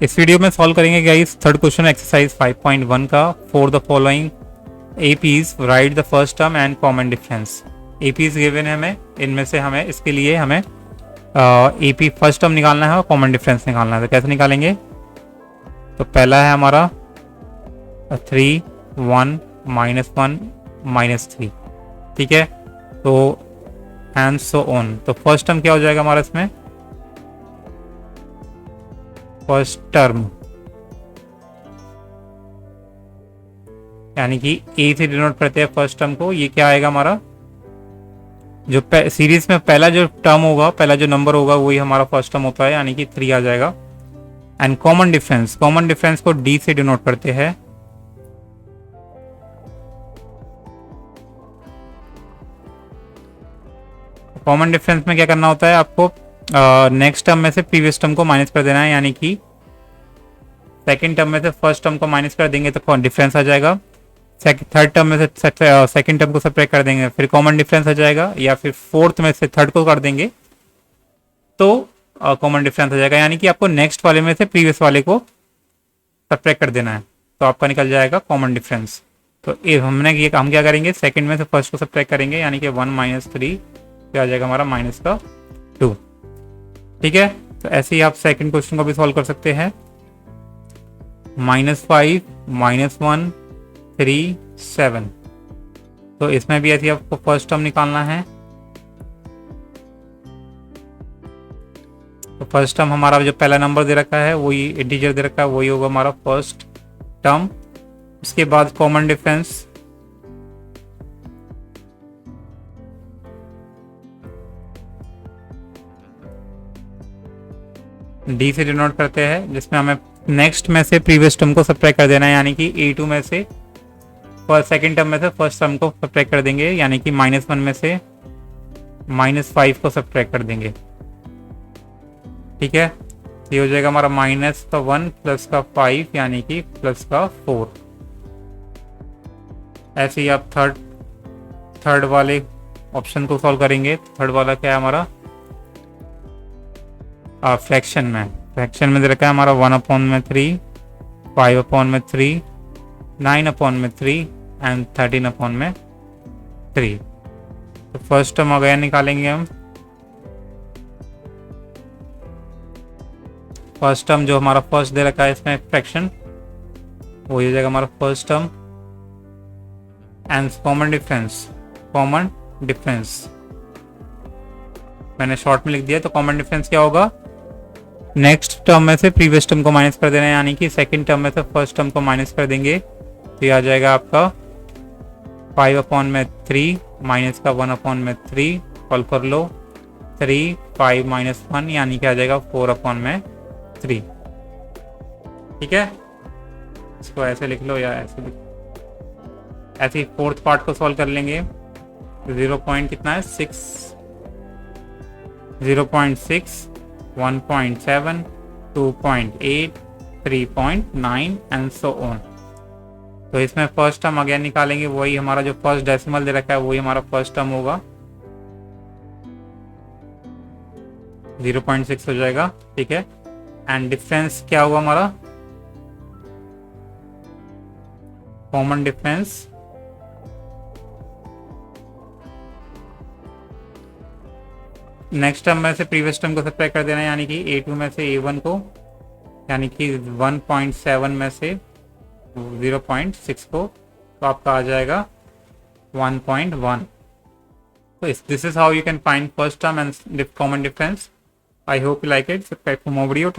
इस वीडियो में सॉल्व करेंगे गाइस थर्ड क्वेश्चन एक्सरसाइज 5.1 का। For the following APs right the first term and common difference. APs given है हमें, इनमें से हमें इसके लिए हमें एपी फर्स्ट टर्म निकालना है और कॉमन डिफरेंस निकालना है। तो कैसे निकालेंगे? तो पहला है हमारा 3 1 -1 -3, ठीक है। तो एंड सो ऑन। तो फर्स्ट टर्म क्या हो जाएगा हमारा इसमें? फर्स्ट टर्म यानी कि ए से डिनोट करते हैं फर्स्ट टर्म को। ये क्या आएगा हमारा? जो सीरीज में पहला जो टर्म होगा, पहला जो नंबर होगा वही हमारा फर्स्ट टर्म होता है, यानी कि 3 आ जाएगा। And common difference, common difference को डी से डिनोट करते हैं। कॉमन डिफरेंस में क्या करना होता है आपको? नेक्स्ट टर्म में से प्रीवियस टर्म को माइनस कर देना है, यानी कि सेकंड टर्म में से फर्स्ट टर्म को माइनस कर देंगे तो डिफरेंस आ जाएगा। थर्ड टर्म में से सेकंड टर्म को सब्ट्रैक्ट कर देंगे, फिर कॉमन डिफरेंस आ जाएगा। या फिर फोर्थ में से थर्ड को कर देंगे तो कॉमन डिफरेंस आ जाएगा, यानी कि आपको नेक्स्ट वाले में से प्रीवियस वाले को सब्ट्रैक्ट कर देना है, तो आपका निकल जाएगा कॉमन डिफरेंस। तो हम क्या करेंगे? सेकंड में से फर्स्ट को सब्ट्रैक्ट करेंगे, यानी कि 1 - 3 आ जाएगा हमारा -2, ठीक है। तो ऐसे ही आप सेकंड क्वेश्चन को भी सॉल्व कर सकते हैं। -5 -1 3 7। तो इसमें भी ऐसे आपको फर्स्ट टर्म निकालना है। तो फर्स्ट टर्म हमारा जो पहला नंबर दे रखा है वही इंटीजर दे रखा है, वही होगा हमारा फर्स्ट टर्म। उसके बाद कॉमन डिफरेंस, डी से डिनोट करते हैं, जिसमें हमें नेक्स्ट में से प्रीवियस टर्म को सब्ट्रैक्ट कर देना है, यानी कि A2 में से सेकंड टर्म में से फर्स्ट टर्म को सब्ट्रैक्ट कर देंगे, यानी कि -1 में से -5 को सब्ट्रैक्ट कर देंगे, ठीक है। ये हो जाएगा हमारा -1 +5, यानी कि +4। ऐसे ही आप थर्ड वाले ऑप्शन को सॉल्व करेंगे। थर्ड वाला क्या है हमारा? फ्रैक्शन में दे रखा है हमारा 1/3, 5/3, 9/3 एंड 13/3। तो फर्स्ट टर्म अगेन निकालेंगे हम। फर्स्ट टर्म जो हमारा फर्स्ट दे रखा है इसमें फ्रैक्शन, वो हो जाएगा हमारा first term. And common difference मैंने शॉर्ट में लिख दिया। तो कॉमन डिफरेंस क्या होगा? नेक्स्ट टर्म में से प्रीवियस टर्म को माइनस कर देना है, यानी कि सेकंड टर्म में से फर्स्ट टर्म को माइनस कर देंगे, तो ये आ जाएगा आपका 5/3 माइनस का 1/3, सॉल्व कर लो। 3 5 -1 यानी कि आ जाएगा 4/3, ठीक है। इसको ऐसे लिख लो या ऐसे लिख। ऐसे ही फोर्थ पार्ट को सॉल्व कर लेंगे। 0. कितना है? 6, 0.6, 1.7, 2.8, 3.9 एंड सो ऑन। तो इसमें फर्स्ट टर्म अगेन निकालेंगे, वही हमारा जो फर्स्ट डेसिमल दे रखा है वही हमारा फर्स्ट टर्म होगा, 0.6 हो जाएगा, ठीक है। एंड डिफरेंस क्या होगा हमारा? कॉमन डिफरेंस नेक्स्ट टर्म में से प्रीवियस टर्म को सब्ट्रैक्ट कर देना है, यानी कि A2 में से A1 को, यानी कि 1.7 में से 0.6 को, तो आपका आ जाएगा 1.1। तो this is how you can find first term and common difference. I hope you like it. Subscribe for more video.